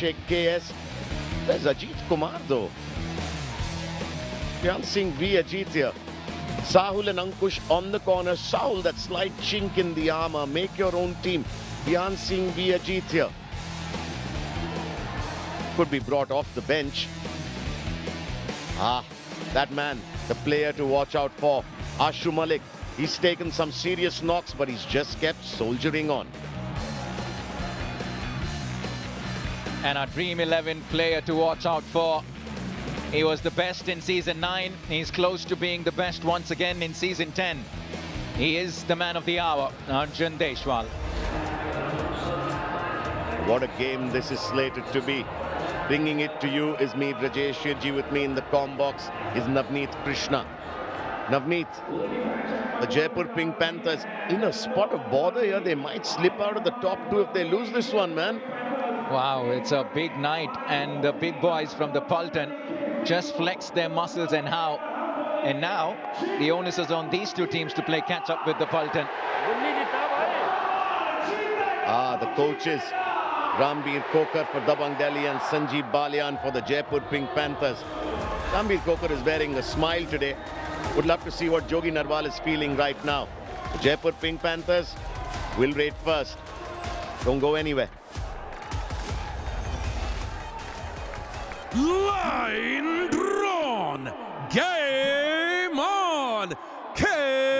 Abhishek K.S. There's Ajit Kumar though. Dhyan Singh v. Ajit here. Sahul and Ankush on the corner. Sahul, that slight chink in the armour. Make your own team. Dhyan Singh v. Ajit here. Could be brought off the bench. That man, the player to watch out for. Ashu Malik. He's taken some serious knocks, but he's just kept soldiering on. And our Dream 11 player to watch out for. He was the best in Season 9. He's close to being the best once again in Season 10. He is the man of the hour, Arjun Deshwal. What a game this is slated to be. Bringing it to you is me, Brajesh Shirji. With me in the comm box is Navneet Krishna. Navneet, the Jaipur Pink Panthers in a spot of bother here. They might slip out of the top 2 if they lose this one, man. Wow, it's a big night, and the big boys from the Pulton just flexed their muscles, and how. And now the onus is on these two teams to play catch up with the Pulton. The coaches, Rambir Kokar for Dabang Delhi and Sanjeev Balyan for the Jaipur Pink Panthers. Rambir Kokar is wearing a smile today. Would love to see what Jogi Narwal is feeling right now. The Jaipur Pink Panthers will rate first. Don't go anywhere. Line drawn. Game on. Kabaddi.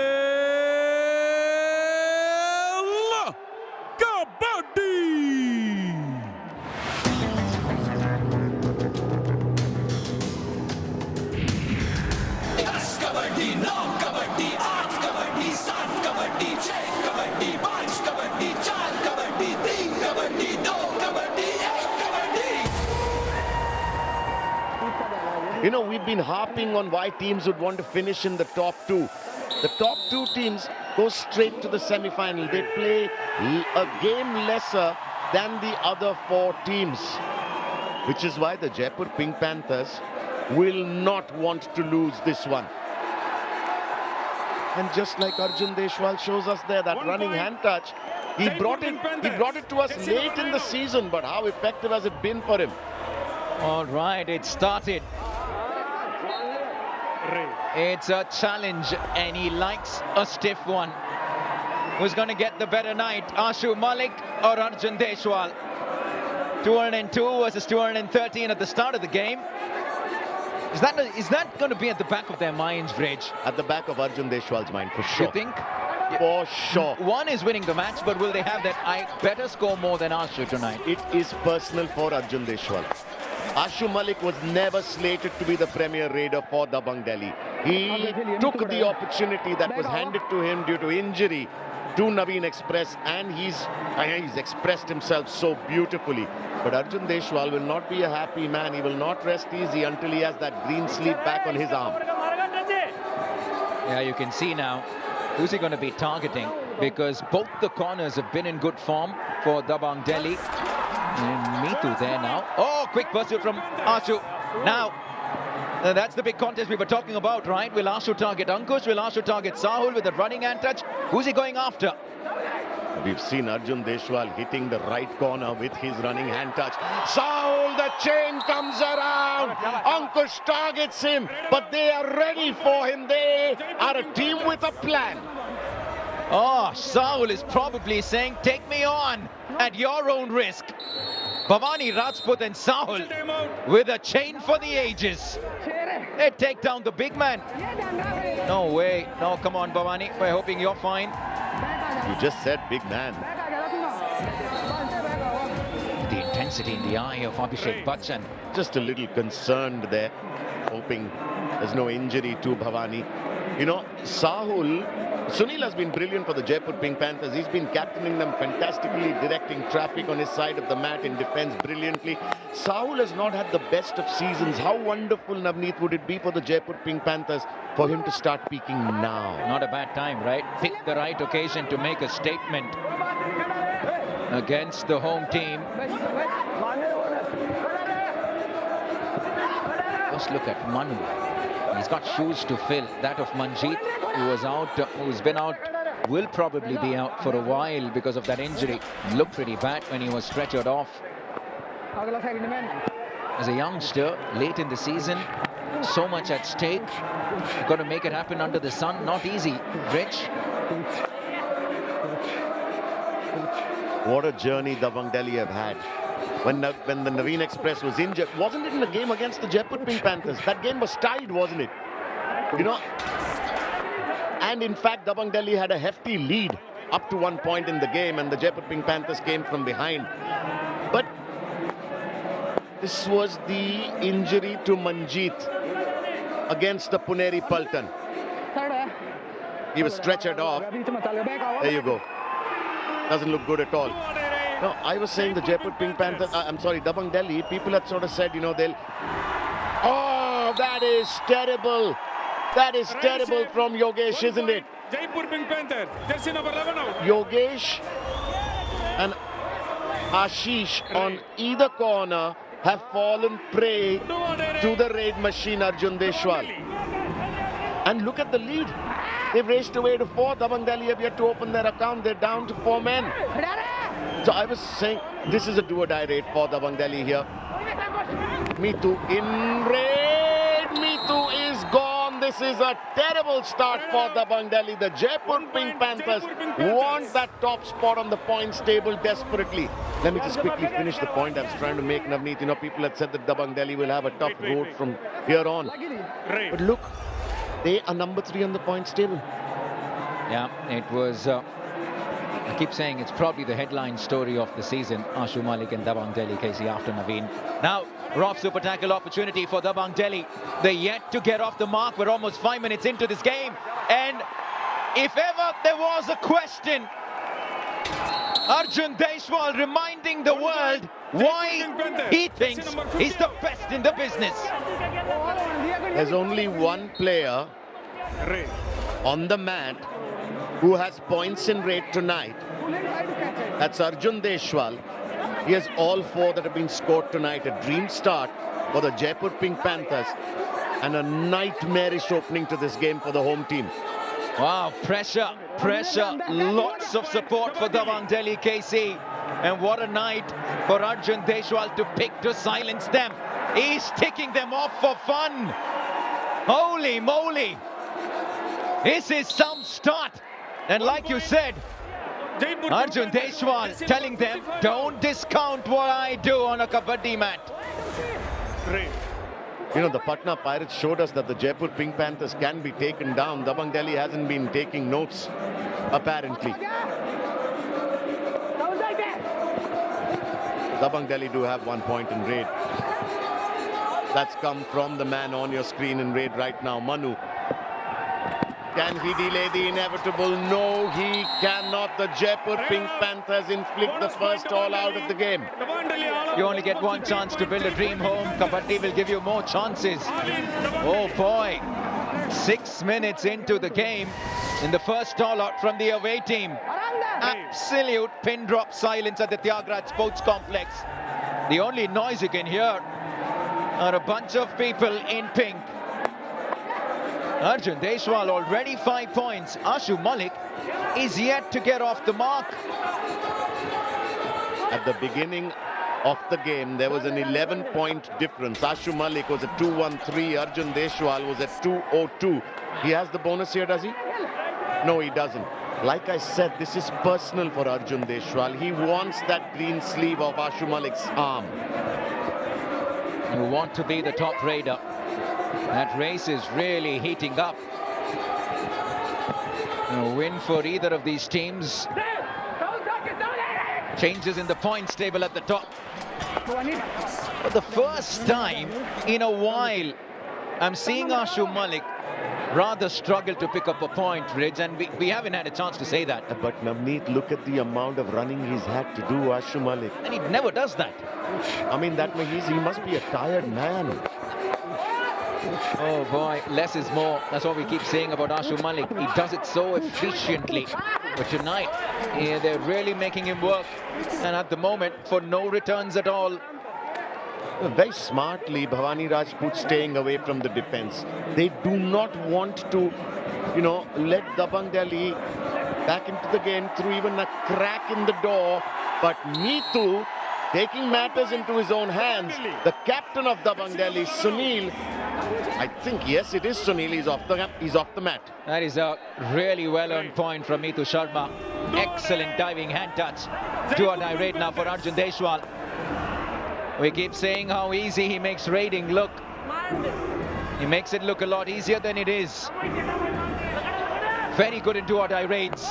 Kabaddi, now Kabaddi, aaj Kabaddi, saat Kabaddi, cheh Kabaddi, paanch Kabaddi, chaar Kabaddi, teen Kabaddi, do Kabaddi, ek Kabaddi. You know, we've been harping on why teams would want to finish in the top 2. The top 2 teams go straight to the semi-final. They play a game lesser than the other 4 teams, which is why the Jaipur Pink Panthers will not want to lose this one. And just like Arjun Deshwal shows us there, that running hand touch, he brought it to us late in the season, but how effective has it been for him? All right, it started. It's a challenge, and he likes a stiff one. Who's going to get the better night, Ashu Malik or Arjun Deshwal? 202 versus 213 at the start of the game. Is that going to be at the back of their minds, Vraj? At the back of Arjun Deshwal's mind, for sure. You think? For sure. One is winning the match, but will they have that I better score more than Ashu tonight? It is personal for Arjun Deshwal. Ashu Malik was never slated to be the premier raider for Dabang Delhi. He took the opportunity that was handed to him due to injury to Naveen Express, and he's expressed himself so beautifully. But Arjun Deshwal will not be a happy man. He will not rest easy until he has that green sleeve back on his arm. Yeah, you can see now who's he going to be targeting, because both the corners have been in good form for Dabang Delhi. And Meetu there now. Oh, quick pursuit from Ashu. Now, that's the big contest we were talking about, right? Will Ashu target Ankush? Will Ashu target Sahul with a running hand touch? Who's he going after? We've seen Arjun Deshwal hitting the right corner with his running hand touch. Sahul, the chain comes around. Ankush targets him, but they are ready for him. They are a team with a plan. Oh, Sahul is probably saying, take me on at your own risk. Bhavani Rajput and Sahul with a chain for the ages. They take down the big man. No way. No, come on, Bhavani. We're hoping you're fine. You just said big man. The intensity in the eye of Abhishek Bachchan. Just a little concerned there, hoping there's no injury to Bhavani. You know, Sunil has been brilliant for the Jaipur Pink Panthers. He's been captaining them fantastically, directing traffic on his side of the mat in defense brilliantly. Sahul has not had the best of seasons. How wonderful, Navneet, would it be for the Jaipur Pink Panthers for him to start peaking now? Not a bad time, right? Pick the right occasion to make a statement against the home team. Just look at Manu. He's got shoes to fill. That of Manjeet, who's been out, will probably be out for a while because of that injury. Looked pretty bad when he was stretchered off. As a youngster, late in the season, so much at stake. Got to make it happen under the sun. Not easy, Rich. What a journey Dabang Delhi have had. When the Naveen Express was injured, wasn't it in the game against the Jaipur Pink Panthers? That game was tied, wasn't it? You know, and in fact, Dabang Delhi had a hefty lead up to one point in the game, and the Jaipur Pink Panthers came from behind. But this was the injury to Manjeet against the Puneri Paltan. He was stretchered off. There you go. Doesn't look good at all. No, I was saying the Jaipur Pink Panthers, I'm sorry, Dabang Delhi, people had sort of said, you know, they'll... Oh, that is terrible. That is terrible from Yogesh, isn't it? Jaipur Pink Panther, jersey number 11 out. Yogesh and Ashish on either corner have fallen prey to the raid machine Arjun Deshwal. And look at the lead. They've raced away to 4. Dabang Delhi have yet to open their account. They're down to 4 men. So I was saying this is a do-or-die raid for Dabang Delhi here. Meetu in raid. Meetu is gone. This is a terrible start for Dabang Delhi. The Jaipur Pink Panthers want that top spot on the points table desperately. Let me just quickly finish the point I was trying to make, Navneet. You know, people had said that Dabang Delhi will have a tough road from here on. But look, they are number 3 on the points table. Yeah, it was... I keep saying it's probably the headline story of the season. Ashu Malik and Dabang Delhi K.C after Naveen. Now, rough super tackle opportunity for Dabang Delhi. They're yet to get off the mark. We're almost 5 minutes into this game. And if ever there was a question, Arjun Deshwal reminding the world why he thinks he's the best in the business. There's only one player on the mat who has points in raid tonight. That's Arjun Deshwal. He has all 4 that have been scored tonight. A dream start for the Jaipur Pink Panthers and a nightmarish opening to this game for the home team. Wow, pressure, lots of support for Dabang Delhi K.C. And what a night for Arjun Deshwal to pick to silence them. He's ticking them off for fun. Holy moly. This is some start. And like you said, Arjun Deshwal telling them, don't discount what I do on a Kabaddi mat. You know, the Patna Pirates showed us that the Jaipur Pink Panthers can be taken down. Dabang Delhi hasn't been taking notes, apparently. Dabang Delhi do have 1 point in raid. That's come from the man on your screen in raid right now, Manu. Can he delay the inevitable? No, he cannot. The Jaipur Pink Panthers inflict the first all out of the game. You only get one chance to build a dream home. Kabaddi will give you more chances. Oh boy, 6 minutes into the game in the first all out from the away team. Absolute pin drop silence at the Tyagrat Sports Complex. The only noise you can hear are a bunch of people in pink. Arjun Deshwal already 5 points. Ashu Malik is yet to get off the mark. At the beginning of the game, there was an 11-point difference. Ashu Malik was at 213. Arjun Deshwal was at 202. He has the bonus here, does he? No, he doesn't. Like I said, this is personal for Arjun Deshwal. He wants that green sleeve of Ashu Malik's arm. You want to be the top raider. That race is really heating up. A win for either of these teams. Changes in the points table at the top. For the first time in a while, I'm seeing Ashu Malik rather struggle to pick up a point, Ridge, and we haven't had a chance to say that. But Navneet, look at the amount of running he's had to do, Ashu Malik. And he never does that. I mean, he must be a tired man. Oh boy, less is more. That's what we keep saying about Ashu Malik. He does it so efficiently. But tonight, yeah, they're really making him work. And at the moment, for no returns at all. Very smartly, Bhavani Rajput staying away from the defense. They do not want to, you know, let Dabang Delhi back into the game through even a crack in the door. But Meetu taking matters into his own hands. The captain of Dabang Delhi, Sunil, I think, yes, it is Sunil, he's off the mat. That is a really well-earned point from Mitu Sharma. Excellent diving hand touch. Do-or-die raid now for Arjun Deshwal. We keep saying how easy he makes raiding look. He makes it look a lot easier than it is. Very good in do-or-die raids.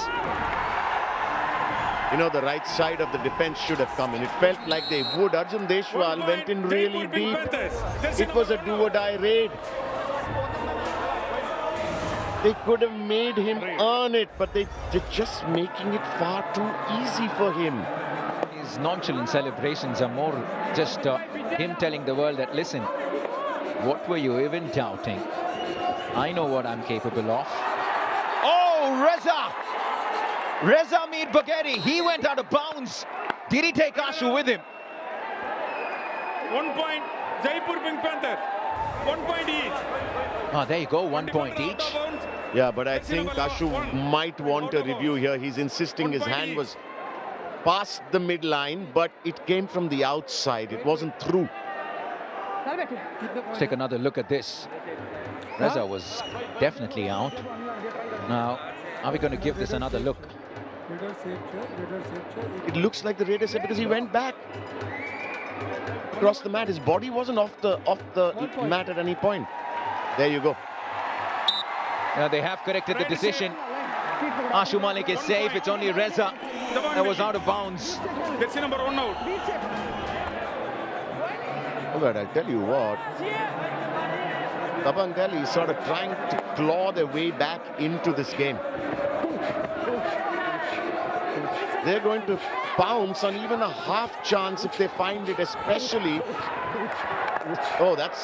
You know, the right side of the defense should have come in. It felt like they would. Arjun Deshwal went in really deep. It was a do-or-die raid. They could have made him earn it, but they're just making it far too easy for him. His nonchalant celebrations are more just him telling the world that, listen, what were you even doubting? I know what I'm capable of. Oh, Reza Mir Bagheri, he went out of bounds. Did he take Ashu with him? 1 point, Jaipur Pink Panthers. 1 point each. Oh, there you go, 1 point each. Yeah, but I think Ashu might want a review here. He's insisting his hand was past the midline, but it came from the outside. It wasn't through. Let's take another look at this. Reza was definitely out. Now, are we going to give this another look? It looks like the Raider said because he went back across the mat. His body wasn't off the mat at any point. There you go. They have corrected the decision. Ashu Malik is safe. It's only Reza that was out of bounds. Jersey number 1 out. But I'll tell you what, Dabang Delhi is sort of trying to claw their way back into this game. They're going to pounce on even a half chance if they find it, especially. Oh, that.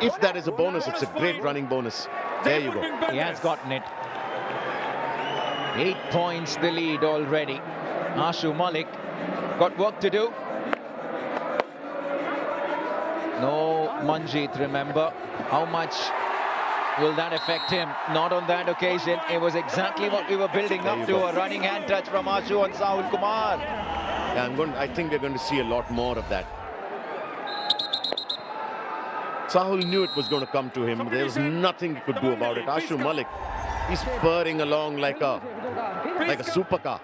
If that is a bonus, it's a great running bonus. There you go. He has gotten it. 8 points the lead already. Ashu Malik got work to do. No Manjeet, remember. How much will that affect him? Not on that occasion. It was exactly what we were building up to. A running hand touch from Ashu on Sahul Kumar. Yeah, I think we're going to see a lot more of that. Sahul knew it was going to come to him. There was nothing he could do about it. Ashu Malik, he's purring along like a supercar.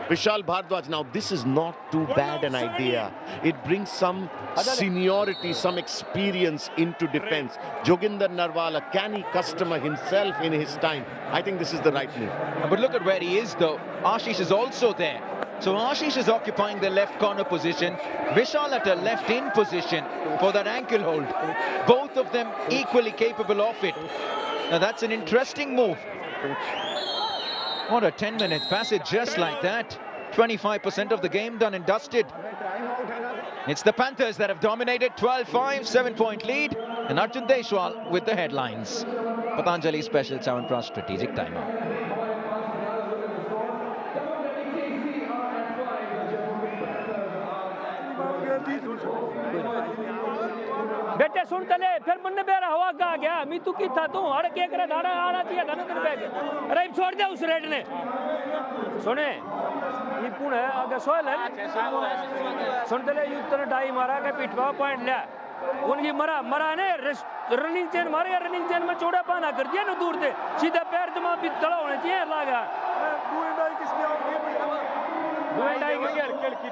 Vishal Bhardwaj, now this is not too bad an idea. It brings some seniority, some experience into defense. Joginder Narwala, canny customer himself in his time. I think this is the right move. But look at where he is though. Ashish is also there. So Ashish is occupying the left corner position. Vishal at a left in position for that ankle hold. Both of them equally capable of it. Now that's an interesting move. What a 10-minute passage just like that. 25% of the game done and dusted. It's the Panthers that have dominated. 12-5, 7-point lead. And Arjun Deshwal with the headlines. Patanjali Special Chyawanprash strategic timeout. बेटे सुन तले फिर मन बेरा हवा का गया मीतू की था तू हड़ के करे धाड़ा आड़ा चाहिए धन तेरे बैग अरे छोड़ दे उस रेड ने सुने ये कौन है आगे सोयल है सुन तले युक्त ने डाई मारा के पिटवा पॉइंट लिया उनकी मरा ने रनिंग चेन मारे या रनिंग चेन में चौड़ा पाना कर दिया ना दूर से सीधा पैर जमा भी तला होने चाहिए लागा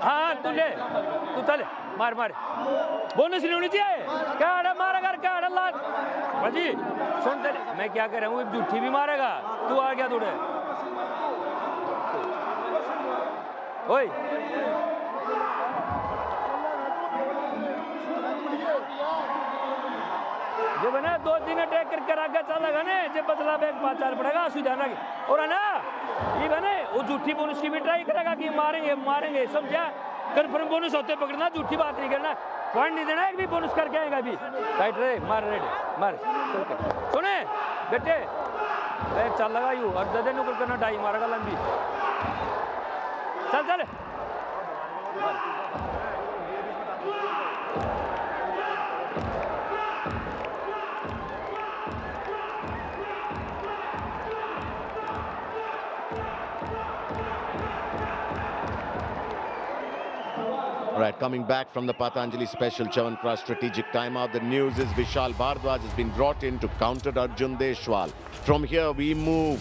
हाँ तू चले मार बोनस नहीं होनी चाहिए क्या मारा कर क्या ला भाजी सुन तेरे मैं क्या कर रहा हूँ झूठी भी मारेगा तू आ गया थोड़े ओए जब ना 2-3 अटैक करके आगे चलेगा ना जब बदला बैग बात चल पड़ेगा सुधारना की और है ना ये बने वो झूठी बोनस की भी ट्राई करेगा कि मारेंगे समझा कन्फर्म बोनस होते पकड़ना झूठी बात नहीं करना पॉइंट नहीं देना एक भी बोनस करके आएगा अभी राइट रे मार रेड मार सुने बेटे बैग चल लगा यू और दे नुकल करना डाई मारेगा लंबी चल coming back from the Patanjali special Chavankra strategic timeout. The news is Vishal Bhardwaj has been brought in to counter Arjun Deshwal. From here we move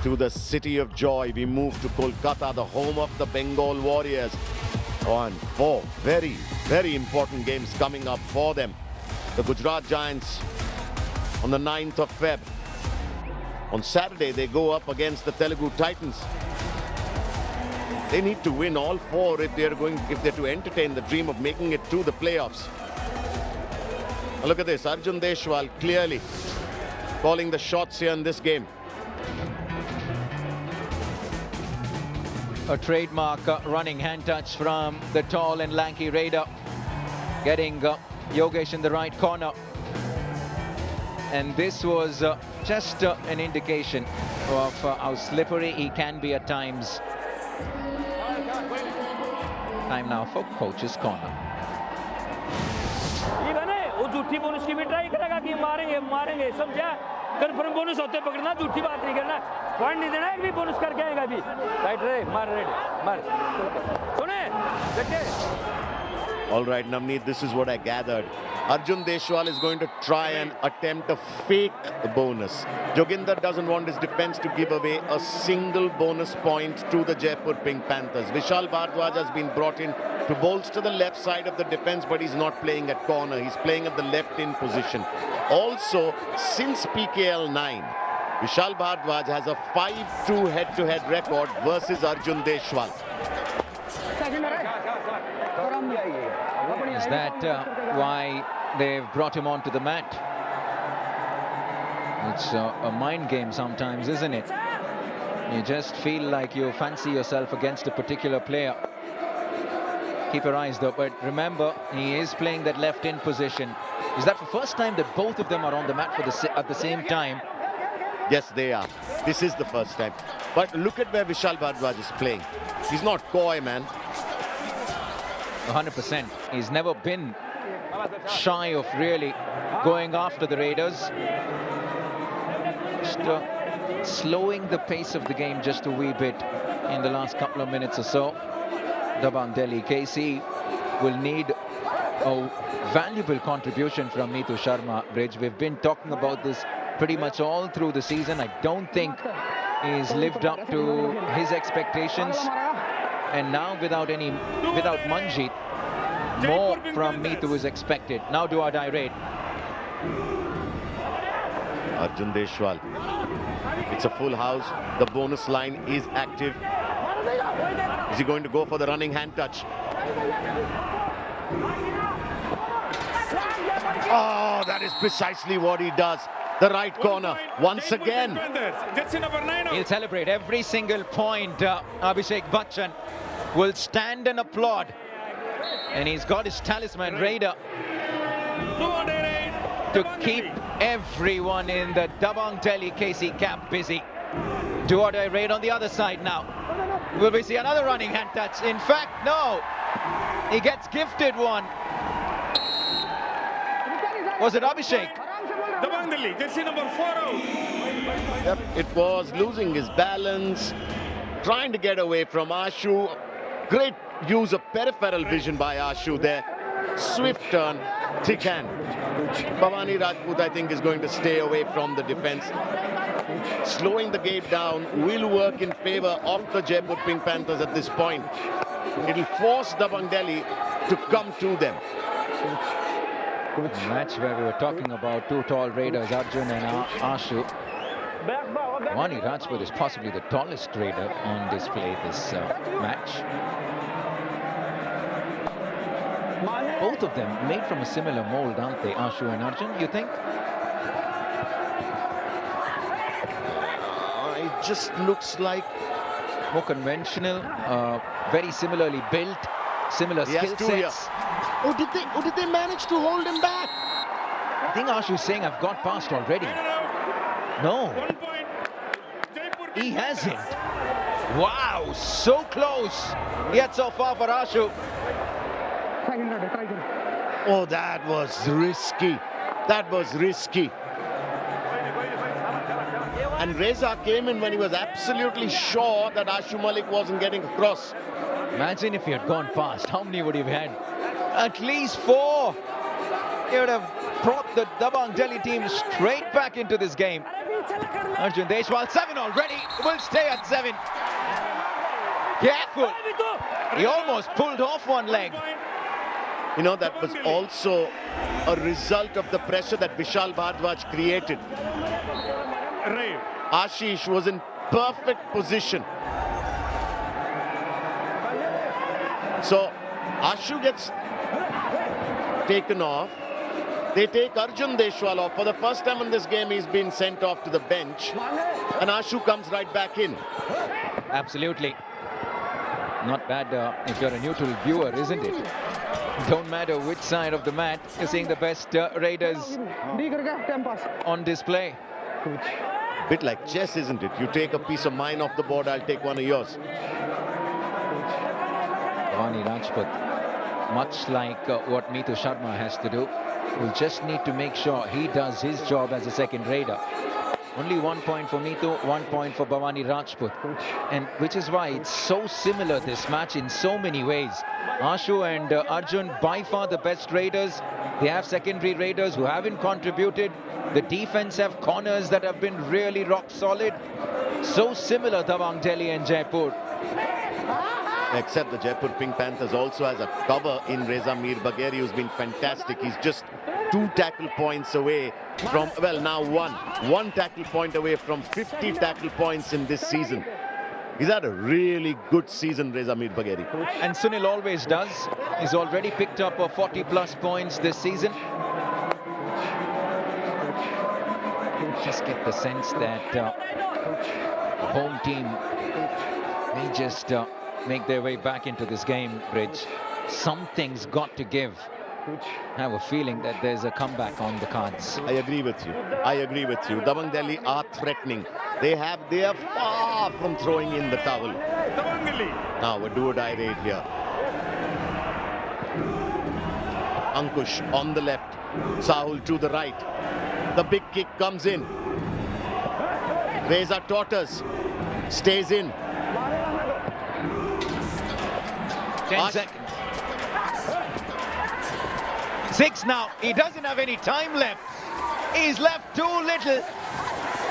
to the city of joy. We move to Kolkata, the home of the Bengal Warriors. On 4 very, very important games coming up for them. The Gujarat Giants on the 9th of Feb. On Saturday, they go up against the Telugu Titans. They need to win all 4 if they're to entertain the dream of making it to the playoffs. Now look at this, Arjun Deshwal clearly calling the shots here in this game. A trademark running hand touch from the tall and lanky Raider, getting Yogesh in the right corner. And this was just an indication of how slippery he can be at times. Time now for coach's corner. ये गाने वो झूठी bonus की भी try करेगा कि मारेंगे समझा कंफर्म बोनस होते पकड़ना झूठी बात नहीं करना पॉइंट नहीं देना एक भी बोनस करके आएगा अभी राइट रे मार सुने देखे. All right, Navneet, this is what I gathered. Arjun Deshwal is going to try and attempt a fake bonus. Joginder doesn't want his defense to give away a single bonus point to the Jaipur Pink Panthers. Vishal Bhardwaj has been brought in to bolster the left side of the defense, but he's not playing at corner. He's playing at the left-in position. Also, since PKL 9, Vishal Bhardwaj has a 5-2 head-to-head record versus Arjun Deshwal. Is that why they've brought him onto the mat? It's a mind game sometimes, isn't it? You just feel like you fancy yourself against a particular player. Keep your eyes though, but remember, he is playing that left-in position. Is that the first time that both of them are on the mat at the same time? Yes, they are. This is the first time. But look at where Vishal Bhardwaj is playing. He's not coy, man. 100%. He's never been shy of really going after the Raiders. Just slowing the pace of the game just a wee bit in the last couple of minutes or so. Dabang Delhi K.C will need a valuable contribution from Neetu Sharma. Bridge, we've been talking about this pretty much all through the season. I don't think he's lived up to his expectations. And now without Manjeet, more from Neetu is expected. Now do or die raid. Arjun Deshwal. It's a full house. The bonus line is active. Is he going to go for the running hand touch? Oh, that is precisely what he does. The right corner once again. He'll celebrate every single point. Abhishek Bachchan will stand and applaud. And he's got his talisman Raider to keep everyone in the Dabang Delhi K.C camp busy. Do or die raid on the other side now. Will we see another running hand touch? In fact, no. He gets gifted one. Was it Abhishek? Dabang Delhi, jersey number 4 out. Yep, it was losing his balance, trying to get away from Ashu. Great use of peripheral vision by Ashu there. Swift turn, thick hand. Bhavani Rajput, I think, is going to stay away from the defense. Slowing the game down will work in favor of the Jaipur Pink Panthers at this point. It will force Dabang Delhi to come to them. A match where we were talking about two tall Raiders, Arjun and Ashu. Bhavani Rajput is possibly the tallest Raider on display this match. Both of them made from a similar mold, aren't they, Ashu and Arjun, you think? It just looks like more conventional, very similarly built, similar skill sets. Oh, did they manage to hold him back? I think Ashu's saying I've got past already. No, 1 point. Jaipur he Pink hasn't. Panthers. Wow, so close. Yet so far for Ashu. Oh, that was risky. That was risky. And Reza came in when he was absolutely sure that Ashu Malik wasn't getting across. Imagine if he had gone past, how many would he have had? At least 4. He would have brought the Dabang Delhi team straight back into this game. Arjun Deshwal, 7 already, will stay at 7. Careful. He almost pulled off one leg. You know, that was also a result of the pressure that Vishal Bhardwaj created. Right. Ashish was in perfect position. So Ashu gets taken off. They take Arjun Deshwal off. For the first time in this game, he's been sent off to the bench. And Ashu comes right back in. Absolutely. Not bad if you're a neutral viewer, isn't it? Don't matter which side of the mat, you're seeing the best Raiders on display. Bit like chess, isn't it? You take a piece of mine off the board, I'll take one of yours. Bhavani Rajput, much like what Meetu Sharma has to do, will just need to make sure he does his job as a second Raider. Only 1 point for Meetu, 1 point for Bhavani Rajput. And which is why it's so similar, this match, in so many ways. Ashu and Arjun, by far the best Raiders. They have secondary Raiders who haven't contributed. The defense have corners that have been really rock solid. So similar, Dabang Delhi and Jaipur. Except the Jaipur Pink Panthers also has a cover in Reza Mir Bagheri, who's been fantastic. He's just 2 tackle points away from, well, now 1 tackle point away from 50 tackle points in this season. He's had a really good season, Reza Mir Bagheri. And Sunil always does. He's already picked up 40+ points this season. Just get the sense that the home team may just make their way back into this game, Bridge. Something's got to give. I have a feeling that there's a comeback on the cards. I agree with you. I agree with you. Dabang Delhi are threatening. They are far from throwing in the towel. Dabang Delhi. Now a do-or-die raid here. Ankush on the left. Sahul to the right. The big kick comes in. Reza Tortas stays in. 10 seconds. 6 now. He doesn't have any time left. He's left too little.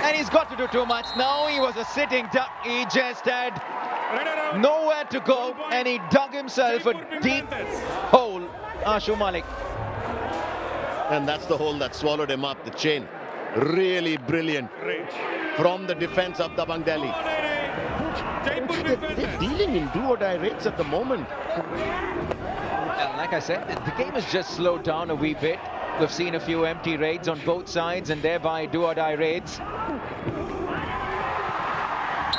And he's got to do too much. Now he was a sitting duck. He just had nowhere to go. And he dug himself a deep hole. Ashu Malik. And that's the hole that swallowed him up, the chain. Really brilliant from the defense of Dabang Delhi. They're dealing in do-or-die raids at the moment. And like I said, the game has just slowed down a wee bit. We've seen a few empty raids on both sides and thereby do-or-die raids.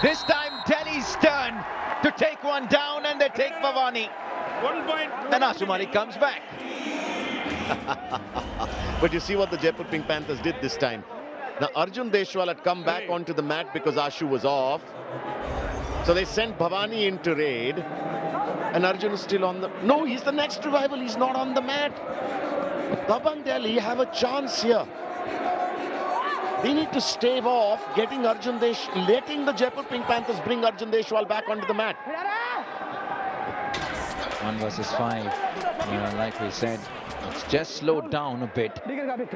This time Delhi's turn to take one down, and they take Bhavani. 1 point. And Ashu Malik comes back. But you see what the Jaipur Pink Panthers did this time. Now Arjun Deshwal had come back onto the mat because Ashu was off. So they sent Bhavani into raid. And Arjun is still on the... No, he's the next revival. He's not on the mat. Dabang Delhi have a chance here. They need to stave off getting letting the Jaipur Pink Panthers bring Arjun Deshwal back onto the mat. 1 versus 5. Like we said, it's just slowed down a bit.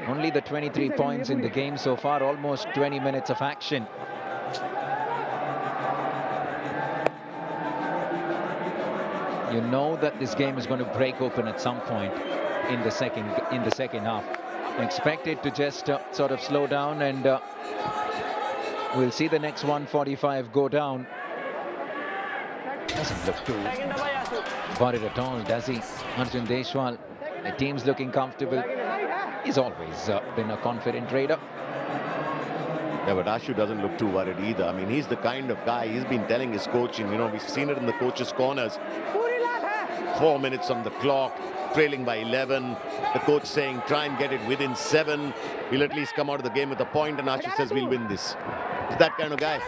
Only the 23 points in the game so far, almost 20 minutes of action. You know that this game is going to break open at some point in the second half. Expect it to just sort of slow down, and we'll see the next 145 go down. Doesn't look too worried at all, does he? Arjun Deshwal, the team's looking comfortable. He's always been a confident raider. Yeah, but Ashu doesn't look too worried either. I mean, he's the kind of guy, he's been telling his coaching, you know, we've seen it in the coaches' corners. 4 minutes on the clock, trailing by 11. The coach saying, try and get it within 7. We'll at least come out of the game with a point, and Ashu says, we'll win this. He's that kind of guy.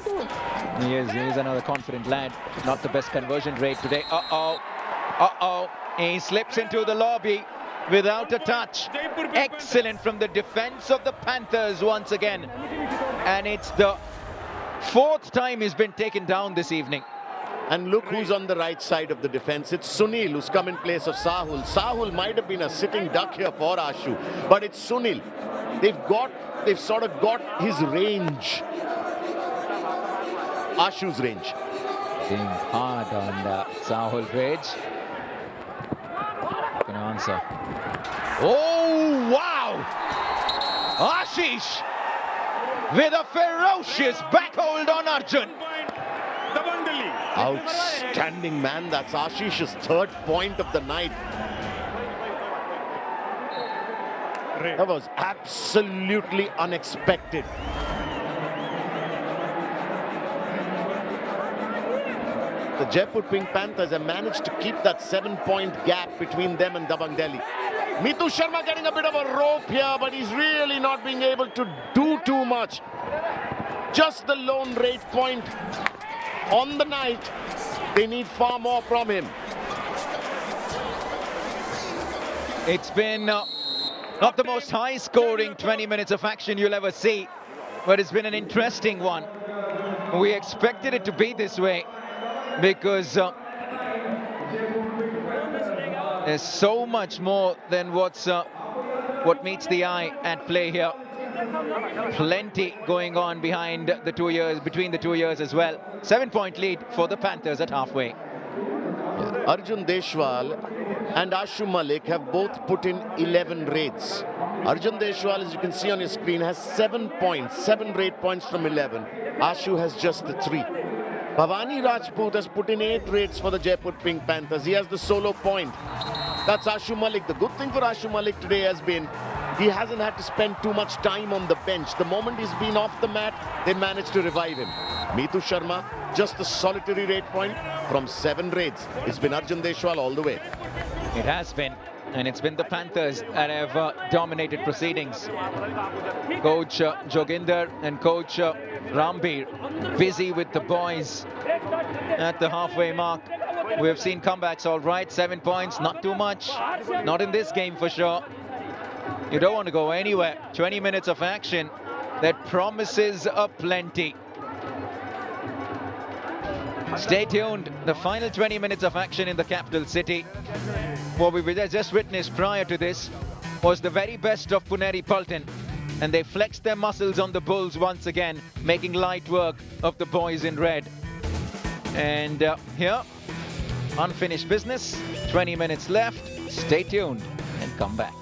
He is another confident lad. Not the best conversion rate today. Uh-oh. He slips into the lobby without a touch. Excellent from the defense of the Panthers once again. And it's the 4th time he's been taken down this evening. And look who's on the right side of the defense. It's Sunil who's come in place of Sahul. Sahul might have been a sitting duck here for Ashu, but it's Sunil. They've sort of got his range. Ashu's range. Being hard on Sahul Bridge. Gonna answer. Oh, wow! Ashish with a ferocious back hold on Arjun. Dabang Delhi. Outstanding, man. That's Ashish's third point of the night. That was absolutely unexpected. The Jaipur Pink Panthers have managed to keep that 7-point gap between them and Dabang Delhi. Mitu Sharma getting a bit of a rope here, but he's really not being able to do too much. Just the lone rate point on the night. They need far more from him. It's been not the most high-scoring 20 minutes of action you'll ever see, but it's been an interesting one. We expected it to be this way because there's so much more than what meets the eye at play here. Plenty going on behind the 2 years, between the 2 years as well. 7-point lead for the Panthers at halfway. Arjun Deshwal and Ashu Malik have both put in 11 raids. Arjun Deshwal, as you can see on your screen, has 7 points, 7 raid points from 11. Ashu has just the 3. Bhavani Rajput has put in 8 raids for the Jaipur Pink Panthers. He has the solo point. That's Ashu Malik. The good thing for Ashu Malik today has been he hasn't had to spend too much time on the bench. The moment he's been off the mat, they managed to revive him. Mitu Sharma, just a solitary raid point from 7 raids. It's been Arjun Deshwal all the way. It has been, and it's been the Panthers that have dominated proceedings. Coach Joginder and Coach Rambir busy with the boys at the halfway mark. We've seen comebacks all right, 7 points, not too much. Not in this game for sure. You don't want to go anywhere. 20 minutes of action that promises a plenty. Stay tuned. The final 20 minutes of action in the capital city. What we just witnessed prior to this was the very best of Puneri Pulton, and they flexed their muscles on the Bulls once again, making light work of the boys in red. And here, unfinished business, 20 minutes left. Stay tuned and come back.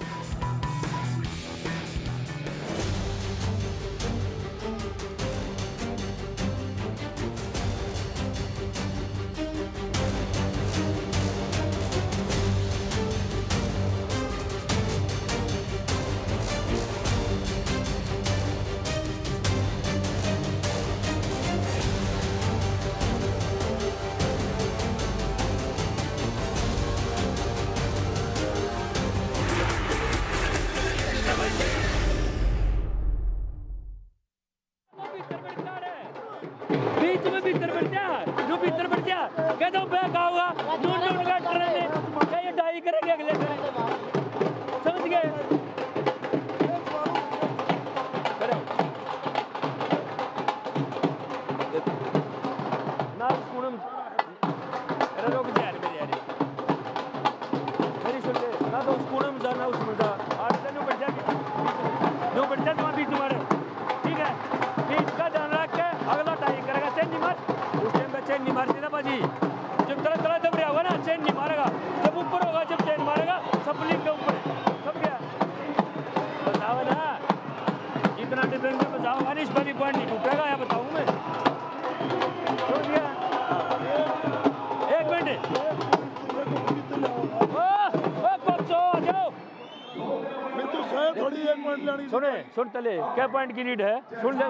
सुन तले क्या point की lead है सुन ले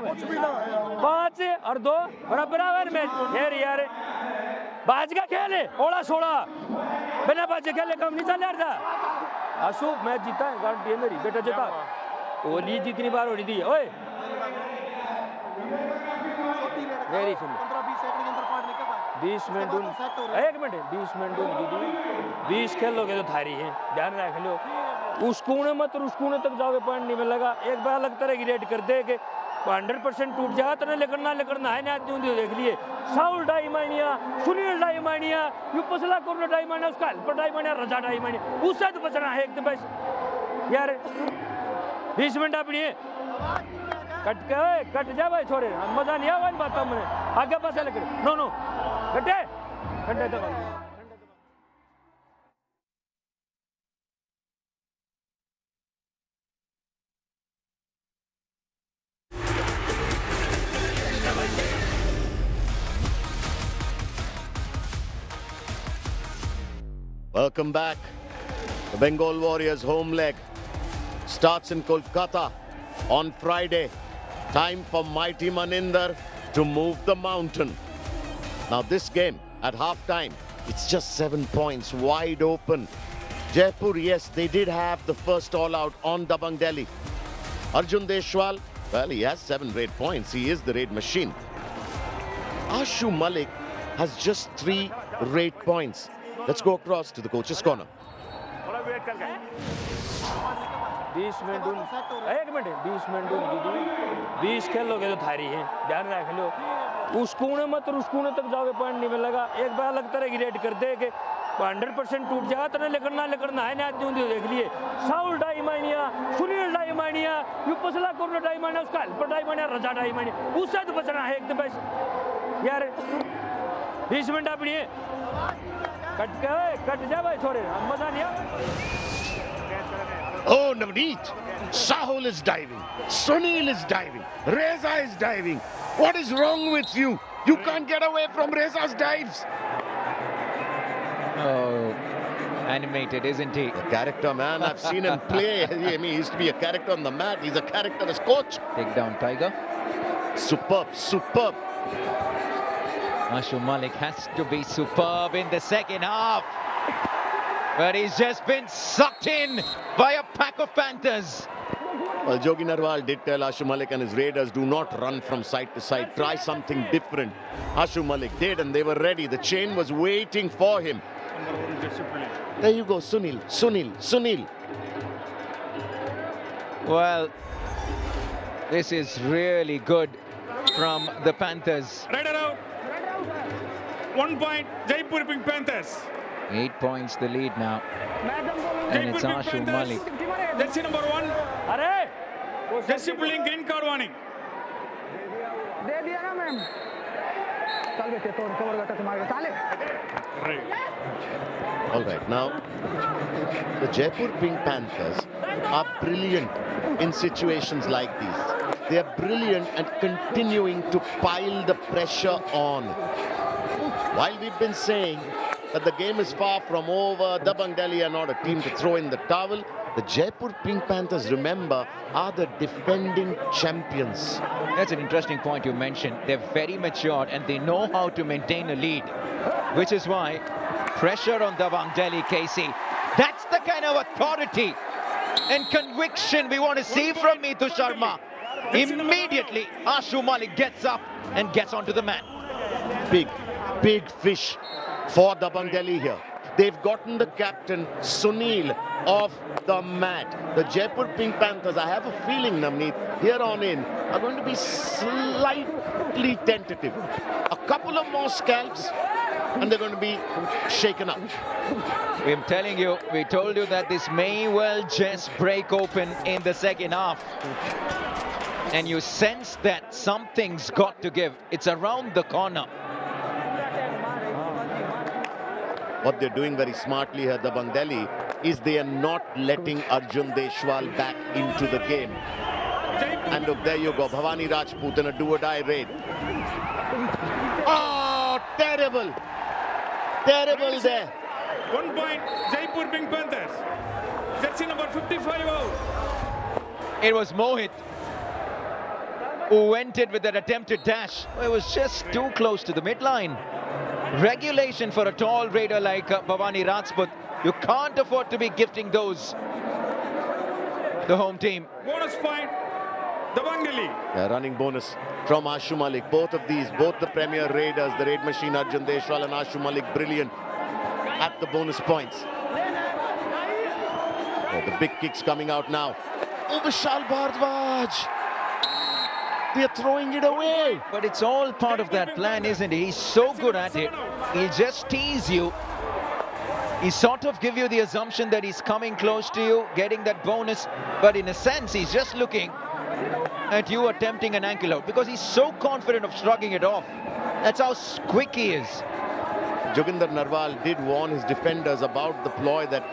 5 और 2 बराबर match यार यार बाज का खेल है 16 बिना बाज खेले कम नहीं चल रहा आशु मैच जीता है गारंटी है मेरी बेटा जीता वो लीड जितनी बार हो रही थी ओए very soon 20 minute 1 minute 20 minute 20 खेलोगे तो थारी है ध्यान रख लो उस कोने मत और उस कोने तक जाओगे पॉइंट नहीं मिलेगा एक बार अलग तरह की रेड कर दे के 100% टूट जाए तो लेकर है ना देख लिए साउल डाइमानिया सुनील डाइमानिया यू पसला कोरनो डाइमानिया उसका हेल्पर डाइमानिया रजा डाइमानिया उससे तो बचना है एकदम बस यार 20 मिनट अपनी कट जा भाई छोरे मजा नहीं आवा इन बातों में आगे पास लेकर नो कटे घंटे तक Welcome back. The Bengal Warriors home leg starts in Kolkata on Friday. Time for mighty Maninder to move the mountain. Now this game at half-time, it's just 7 points wide open. Jaipur, yes, they did have the first all-out on Dabang Delhi. Arjun Deshwal, well, he has 7 raid points. He is the raid machine. Ashu Malik has just 3 raid points. Let's go across to the coach's corner. 20 minute 20 खेलोगे तो थारी है ध्यान रख लो उस कोने मत उस कोने तक जाओगे पॉइंट नहीं मिलेगा एक बार लगता है कि रेड कर दे कि 100% टूट जाए तो लेकर है ना देख लिए साउल डाइमानिया सुनील डाइमानिया यू पसला कोरनो डाइमानिया उसका हेल्पर डाइमानिया रजा डाइमानिया उससे तो बचना है एकदम बस यार 20 मिनट अपनी कट जा भाई छोरे मजा नहीं आवा Oh, Navneet! Sahul is diving. Sunil is diving. Reza is diving. What is wrong with you? You can't get away from Reza's dives. Oh, animated, isn't he? A character, man. I've seen him play. I mean, he used to be a character on the mat. He's a character as coach. Take down Tiger. Superb, superb. Ashu Malik has to be superb in the second half. But he's just been sucked in by a pack of Panthers. Well, Jogi Narwal did tell Ashu Malik and his Raiders, do not run from side to side. Try something different. Ashu Malik did, and they were ready. The chain was waiting for him. There you go, Sunil. Well, this is really good from the Panthers. Raider out. 1 point, Jaipur Pink Panthers. 8 points the lead now. And it's Jaipur Ashu Pink Malik. Panthers. Jersey number 1. Jersey pulling green card warning. दे दिया ना ma'am चल बेटे तोड़ cover करके तुम्हारे साले All right, now the Jaipur Pink Panthers are brilliant in situations like these. They are brilliant at continuing to pile the pressure on. While we've been saying that the game is far from over, Dabang Delhi are not a team to throw in the towel, the Jaipur Pink Panthers, remember, are the defending champions. That's an interesting point you mentioned. They're very matured and they know how to maintain a lead, which is why pressure on Dabang Delhi K.C. That's the kind of authority and conviction we want to see from Mithu Sharma. Immediately, Ashu Malik gets up and gets onto the mat. Big fish for Dabang Delhi here. They've gotten the captain, Sunil, off the mat. The Jaipur Pink Panthers, I have a feeling, Navneet, here on in, are going to be slightly tentative. A couple of more scalps, and they're going to be shaken up. I'm telling you, we told you that this may well just break open in the second half. And you sense that something's got to give. It's around the corner. What they're doing very smartly here, Dabang Delhi, is they are not letting Arjun Deshwal back into the game. And look, there you go, Bhavani Rajput in a do-or-die raid. Oh, terrible there. 1 point, Jaipur Pink Panthers. Jersey number 55 out. It was Mohit who went it with that attempted dash. It was just too close to the midline. Regulation for a tall raider like Bhavani Rajput. You can't afford to be gifting those. The home team. Bonus point, Dabang Delhi. Yeah, running bonus from Ashu Malik. Both of these, both the Premier Raiders, the raid machine Arjun Deshwal and Ashu Malik, brilliant at the bonus points. Oh, the big kicks coming out now. Oh, Vishal Bhardwaj. They're throwing it away. But it's all part of that plan, isn't it? He's so good at it. He'll just tease you. He sort of give you the assumption that he's coming close to you, getting that bonus. But in a sense, he's just looking at you attempting an ankle out because he's so confident of shrugging it off. That's how quick he is. Joginder Narwal did warn his defenders about the ploy that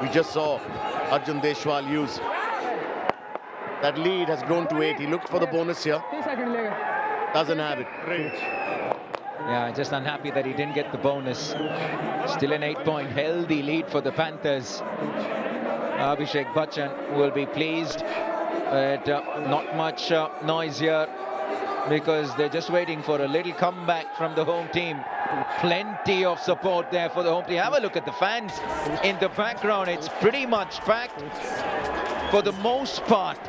we just saw Arjun Deshwal use. That lead has grown to 8. He looked for the bonus here. 30 second ले गए. Doesn't have it. Yeah, just unhappy that he didn't get the bonus. Still an 8-point healthy lead for the Panthers. Abhishek Bachchan will be pleased, but not much noise here because they're just waiting for a little comeback from the home team. Plenty of support there for the home team. Have a look at the fans in the background. It's pretty much packed for the most part.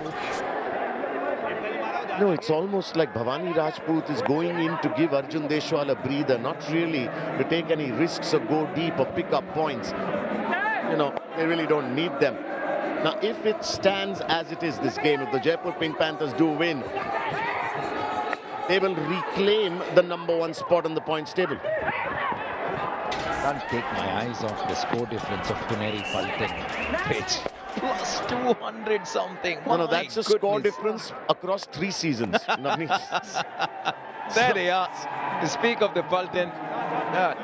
No, it's almost like Bhavani Rajput is going in to give Arjun Deshwal a breather, not really to take any risks or go deep or pick up points. You know, they really don't need them. Now, if it stands as it is this game, if the Jaipur Pink Panthers do win, they will reclaim the #1 spot on the points table. Can't take my eyes off the score difference of Puneri Paltan. Pitch. Plus 200 something. No, that's a score goodness. difference across 3 seasons. There they are. To speak of the Paltan,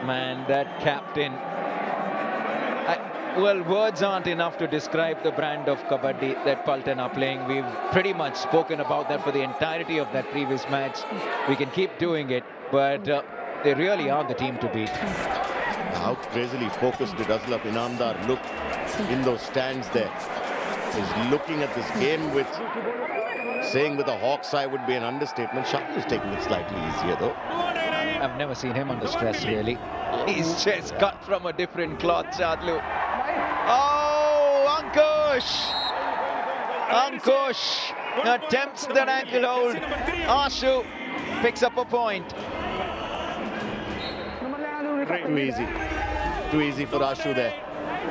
man, that captain. Well, words aren't enough to describe the brand of Kabaddi that Paltan are playing. We've pretty much spoken about that for the entirety of that previous match. We can keep doing it, but they really are the team to beat. How crazily focused did Aslam Inamdar look in those stands there? He's looking at this game with, saying with a hawk's eye would be an understatement. Shahid is taking it slightly easier though. I've never seen him under stress, really. He's just cut from a different cloth, Shadlu. Oh, Ankush! Ankush attempts that ankle hold. Ashu picks up a point. Too easy for Ashu there.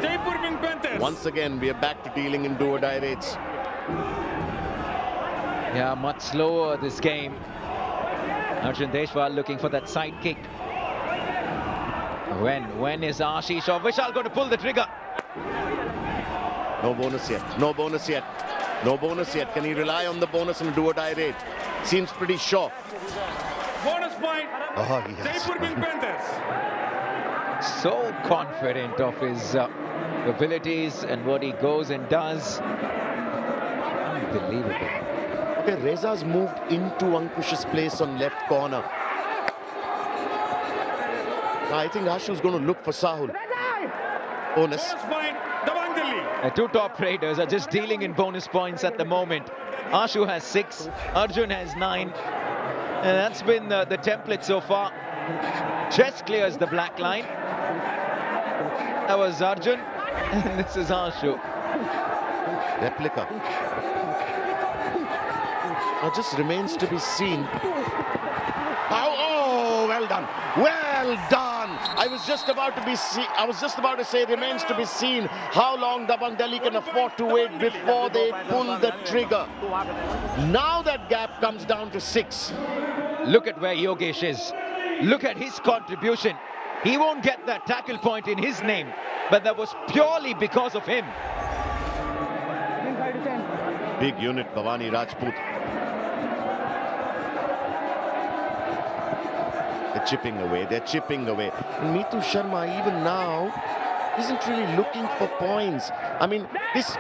Jaipur Pink Panthers. Once again, we are back to dealing in do-or-die rates. Yeah, much slower this game. Arjun Deshwal looking for that side kick. When is Ashish or Vishal going to pull the trigger? No bonus yet. No bonus yet. No bonus yet. Can he rely on the bonus in a do-or-die rate? Seems pretty sure. Bonus point. Oh, yes. Jaipur Pink Panthers. So confident of his abilities and what he goes and does. Unbelievable. Okay, Reza's moved into Ankush's place on left corner. I think Ashu's going to look for Sahul. Bonus. Bonus point. Dabang Delhi. The two top raiders are just dealing in bonus points at the moment. Ashu has 6, Arjun has 9. And that's been the template so far. Just clears the black line. That was Arjun. This is Ashu. Replica. Now just remains to be seen. Oh, well done. Well done. I was just about to say remains to be seen how long Dabang Delhi can afford to wait before they pull the trigger. Now that gap comes down to 6. Look at where Yogesh is. Look at his contribution. He won't get that tackle point in his name, but that was purely because of him. Big unit, Bhavani Rajput. They're chipping away. They're chipping away. And Meetu Sharma, even now, isn't really looking for points. I mean, this...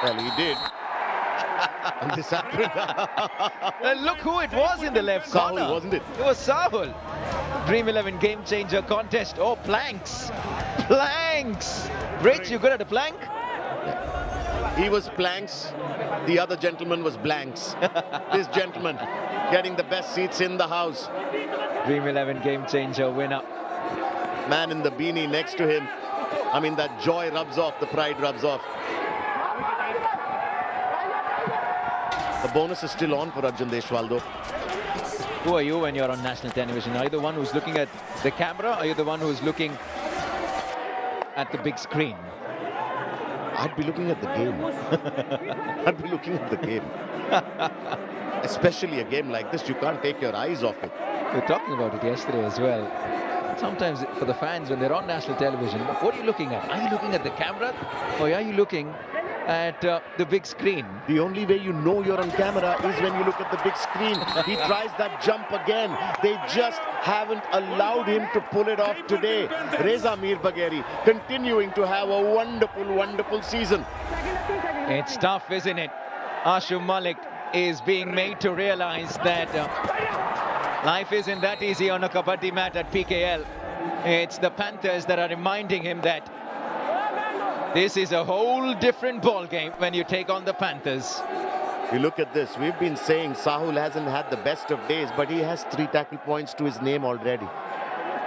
Well, he did. And this happened. And look who it was in the left corner. Sahul, wasn't it? It was Sahul. Dream 11 game changer contest. Oh, planks. Planks. Rich, you good at a plank? He was planks. The other gentleman was blanks. This gentleman getting the best seats in the house. Dream 11 game changer winner. Man in the beanie next to him. I mean, that joy rubs off, the pride rubs off. The bonus is still on for Arjun Deshwal though. Who are you when you're on national television? Are you the one who's looking at the camera, or are you the one who's looking at the big screen? I'd be looking at the game. I'd be looking at the game. Especially a game like this, you can't take your eyes off it. We were talking about it yesterday as well. Sometimes for the fans, when they're on national television, what are you looking at? Are you looking at the camera, or are you looking at the big screen? The only way you know you're on camera is when you look at the big screen. He tries that jump again. They just haven't allowed him to pull it off today. Reza Mir Bagheri continuing to have a wonderful, wonderful season. It's tough, isn't it? Ashu Malik is being made to realize that life isn't that easy on a Kabaddi mat at PKL. It's the Panthers that are reminding him that this is a whole different ball game when you take on the Panthers. You look at this. We've been saying Sahul hasn't had the best of days, but he has 3 tackle points to his name already.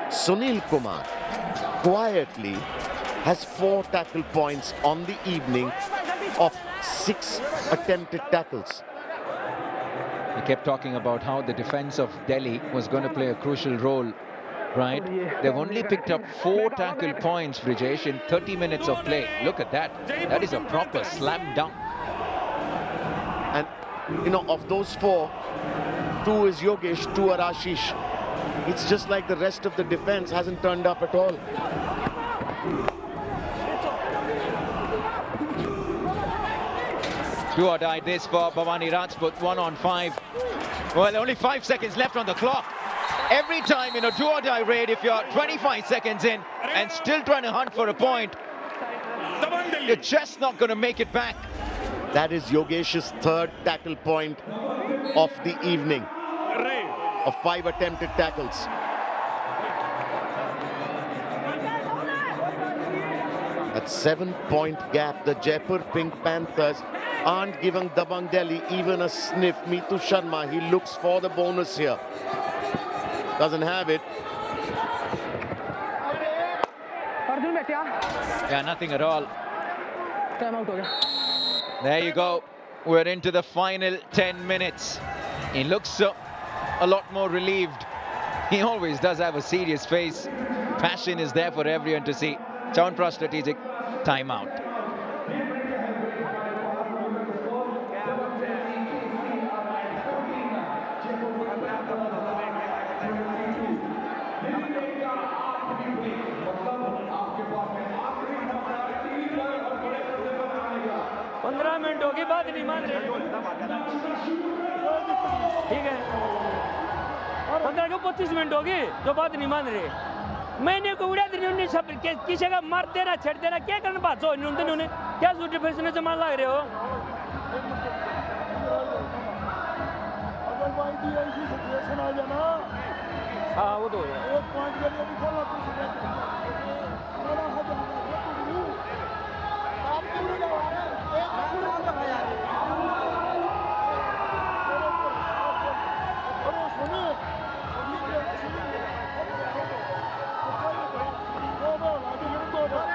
Sunil Kumar quietly has 4 tackle points on the evening of 6 attempted tackles. He kept talking about how the defense of Delhi was going to play a crucial role, right? They've only picked up 4 tackle points, Brijesh, in 30 minutes of play. Look at that. That is a proper slam dunk. And, you know, of those 4, 2 is Yogesh, 2 are Ashish. It's just like the rest of the defense hasn't turned up at all. Do or die this for Bhavani Rajput, 1 on 5. Well, only 5 seconds left on the clock. Every time in a do or die raid, if you're 25 seconds in and still trying to hunt for a point, you're just not going to make it back. That is Yogesh's 3rd tackle point of the evening of 5 attempted tackles. At 7-point gap, the Jaipur Pink Panthers aren't giving Dabang Delhi even a sniff. Mitu Sharma, he looks for the bonus here. Doesn't have it. Yeah, nothing at all. Time out. There you go. We're into the final 10 minutes. He looks a lot more relieved. He always does have a serious face. Passion is there for everyone to see. Chawanprasad strategic timeout. होगी बात नहीं मान रहे ठीक है 15 को 25 minute होगी जो बात नहीं मान रहे मैंने को उड़ा दी उन्हें सब किसी का मार देना छेड़ देना क्या करना बात हो उन्होंने क्या झूठे फैसले से मान लग रहे हो हाँ वो तो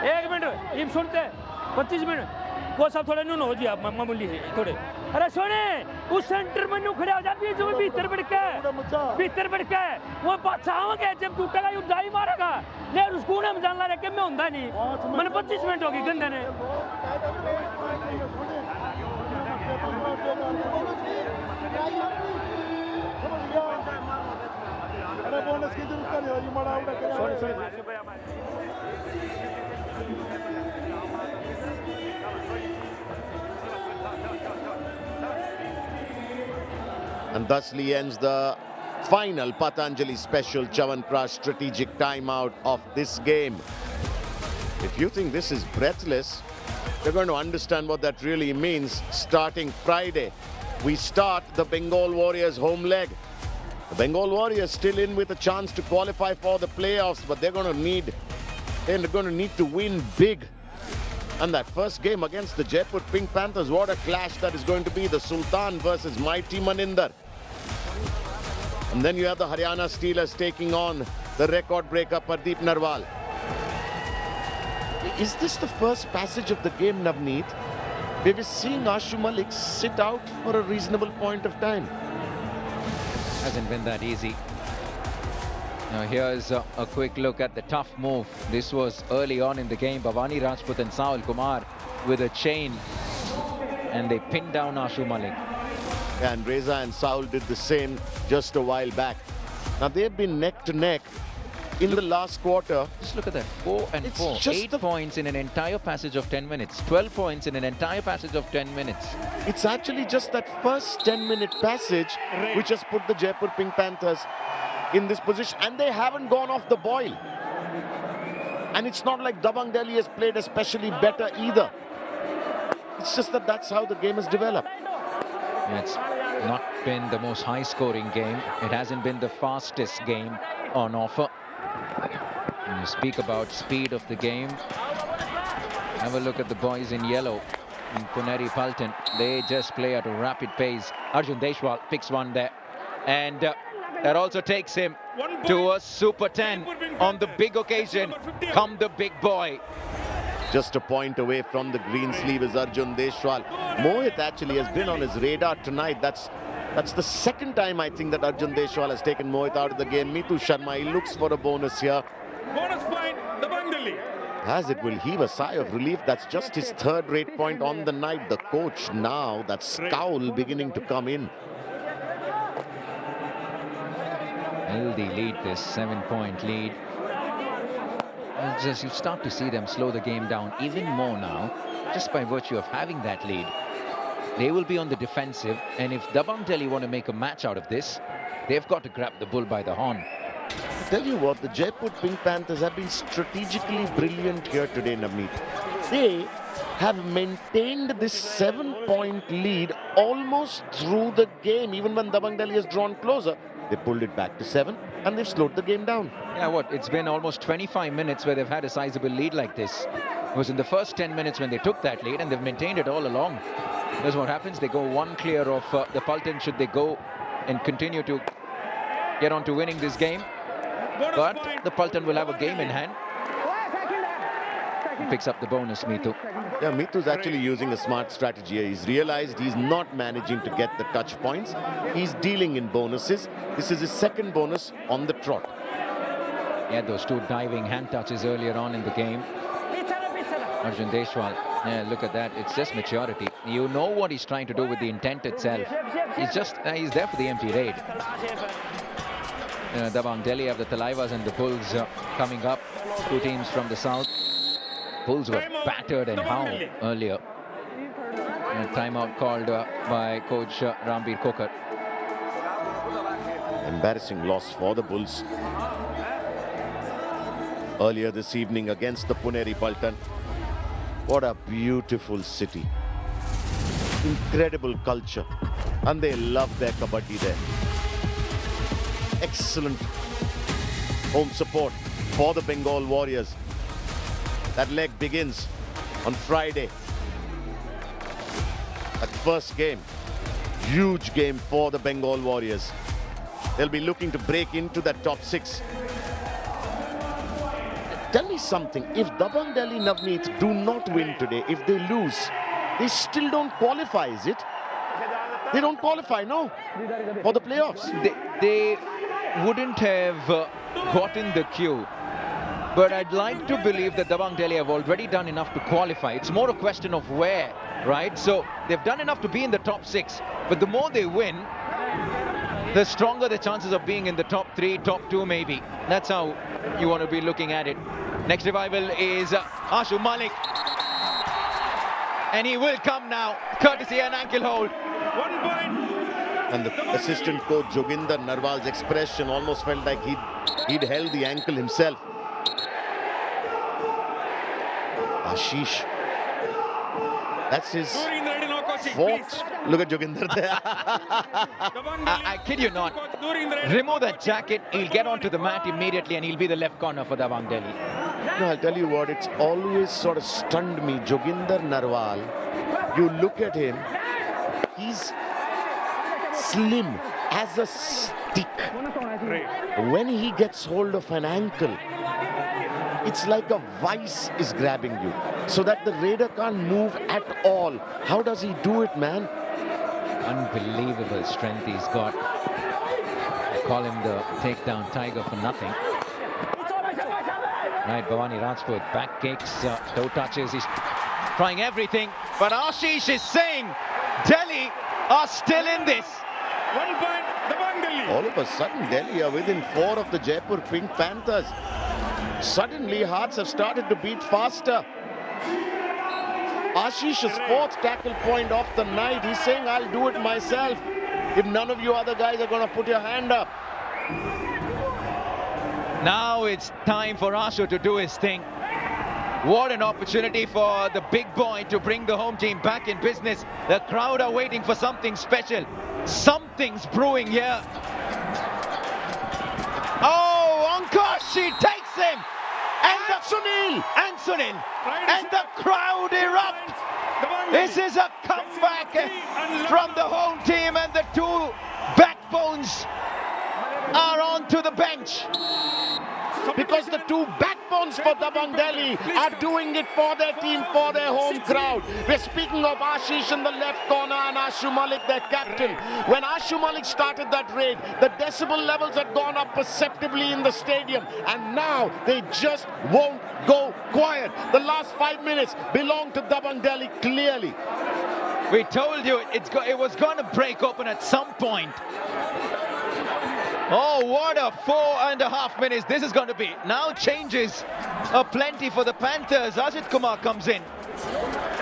एक मिनट ये सुनते 25 मिनट वो सब थोड़े नून हो जी आप मामूली है थोड़े अरे सुने उस सेंटर में नू खड़ा हो जा बीच में भीतर बढ़ के वो बचाओ के जब टूटेगा यू दाई मारेगा ले उसको ना जान ला के मैं होंदा नहीं मैंने 25 मिनट होगी गंदे ने अरे बोनस की जरूरत नहीं है ये मारा उड़ा के And thusly ends the final Patanjali special Chawanprasad strategic timeout of this game. If you think this is breathless, you're going to understand what that really means. Starting Friday, we start the Bengal Warriors home leg. The Bengal Warriors still in with a chance to qualify for the playoffs, but they're going to need to win big. And that first game against the Jaipur Pink Panthers, what a clash that is going to be. The Sultan versus mighty Maninder. And then you have the Haryana Steelers taking on the record breaker Pardeep Narwal. Is this the first passage of the game, Navneet? We were seeing Ashu Malik sit out for a reasonable point of time. Hasn't been that easy. Now here's a quick look at the tough move. This was early on in the game. Bhavani Rajput and Sahul Kumar with a chain and they pinned down Ashu Malik. And Reza and Saul did the same just a while back. Now they've been neck to neck in the last quarter. Just look at that, 4 and It's 4, just 8 points in an entire passage of 10 minutes, 12 points in an entire passage of 10 minutes. It's actually just that first 10-minute passage which has put the Jaipur Pink Panthers in this position, and they haven't gone off the boil. And it's not like Dabang Delhi has played especially better either. It's just that that's how the game has developed. It's not been the most high-scoring game. It hasn't been the fastest game on offer. When you speak about speed of the game, have a look at the boys in yellow in Puneri Paltan. They just play at a rapid pace. Arjun Deshwal picks one there, and that also takes him to a Super 10 on the big occasion. Come the big boy. Just a point away from the green sleeve is Arjun Deshwal. Mohit actually has been on his radar tonight. That's the second time I think that Arjun Deshwal has taken Mohit out of the game. Mitu Sharma, he looks for a bonus here. Bonus point, Dabang Delhi. As it will heave a sigh of relief. That's just his third-rate point on the night. The coach now, that scowl beginning to come in. Healthy lead, this 7-point lead. You start to see them slow the game down even more now, just by virtue of having that lead. They will be on the defensive, and if Dabang Delhi want to make a match out of this, they've got to grab the bull by the horn. I tell you what, the Jaipur Pink Panthers have been strategically brilliant here today, Navneet. They have maintained this 7-point lead almost through the game. Even when Dabang Delhi has drawn closer, they pulled it back to 7 and they've slowed the game down. Yeah, it's been almost 25 minutes where they've had a sizable lead like this. It was in the first 10 minutes when they took that lead, and they've maintained it all along. Here's what happens. They go one clear of the Paltan should they go and continue to get on to winning this game. But the Paltan will have a game in hand. He picks up the bonus, Mitu. Yeah, Mitu's actually using a smart strategy here. He's realized he's not managing to get the touch points. He's dealing in bonuses. This is his second bonus on the trot. He had those 2 diving hand touches earlier on in the game. Arjun Deshwal, yeah, look at that. It's just maturity. You know what he's trying to do with the intent itself. He's there for the empty raid. Dabang Delhi have the Talaivas and the Bulls coming up. 2 teams from the south. Bulls were battered and how earlier. A timeout called by coach Rambir Kokar. Embarrassing loss for the Bulls earlier this evening against the Puneri Paltan. What a beautiful city. Incredible culture. And they love their Kabaddi there. Excellent home support for the Bengal Warriors. That leg begins on Friday. That first game, huge game for the Bengal Warriors. They'll be looking to break into that top 6. Tell me something, if Dabang Delhi Navneet do not win today, if they lose, they still don't qualify, is it? They don't qualify, no, for the playoffs. They wouldn't have gotten the queue. But I'd like to believe that Dabang Delhi have already done enough to qualify. It's more a question of where, right? So they've done enough to be in the top 6. But the more they win, the stronger the chances of being in the top 3, top 2 maybe. That's how you want to be looking at it. Next revival is Ashu Malik. And he will come now, courtesy an ankle hold. 1 point. And the assistant coach Joginder Narwal's expression almost felt like he'd held the ankle himself. Ashish. That's his fourth. Look at Joginder there. I kid you not. Remove that jacket, he'll get onto the mat immediately and he'll be the left corner for Dabang Delhi. No, I'll tell you what, it's always sort of stunned me. Joginder Narwal, you look at him, he's slim as a stick. When he gets hold of an ankle, it's like a vice is grabbing you, so that the raider can't move at all. How does he do it, man? Unbelievable strength he's got. I call him the takedown tiger for nothing. Right, Bhavani Rajput, back kicks, toe touches. He's trying everything, but Ashish is saying Delhi are still in this. 1 point, Dabang Delhi. All of a sudden, Delhi are within 4 of the Jaipur Pink Panthers. Suddenly, hearts have started to beat faster. Ashish's 4th tackle point of the night. He's saying, I'll do it myself. If none of you other guys are going to put your hand up. Now it's time for Ashu to do his thing. What an opportunity for the big boy to bring the home team back in business. The crowd are waiting for something special. Something's brewing here. Oh, Ankush, he takes him. And Sunil. And the crowd erupt. This is a comeback from the home team, and the 2 backbones are onto the bench. Because the 2 backbones for Dabang Delhi are doing it for their team, for their home crowd. We're speaking of Ashish in the left corner and Ashu Malik, their captain. When Ashu Malik started that raid, the decibel levels had gone up perceptibly in the stadium, and now they just won't go quiet. The last 5 minutes belong to Dabang Delhi clearly. We told you it was going to break open at some point. Oh, what a 4.5 minutes this is going to be. Now changes are plenty for the Panthers. Ajit Kumar comes in.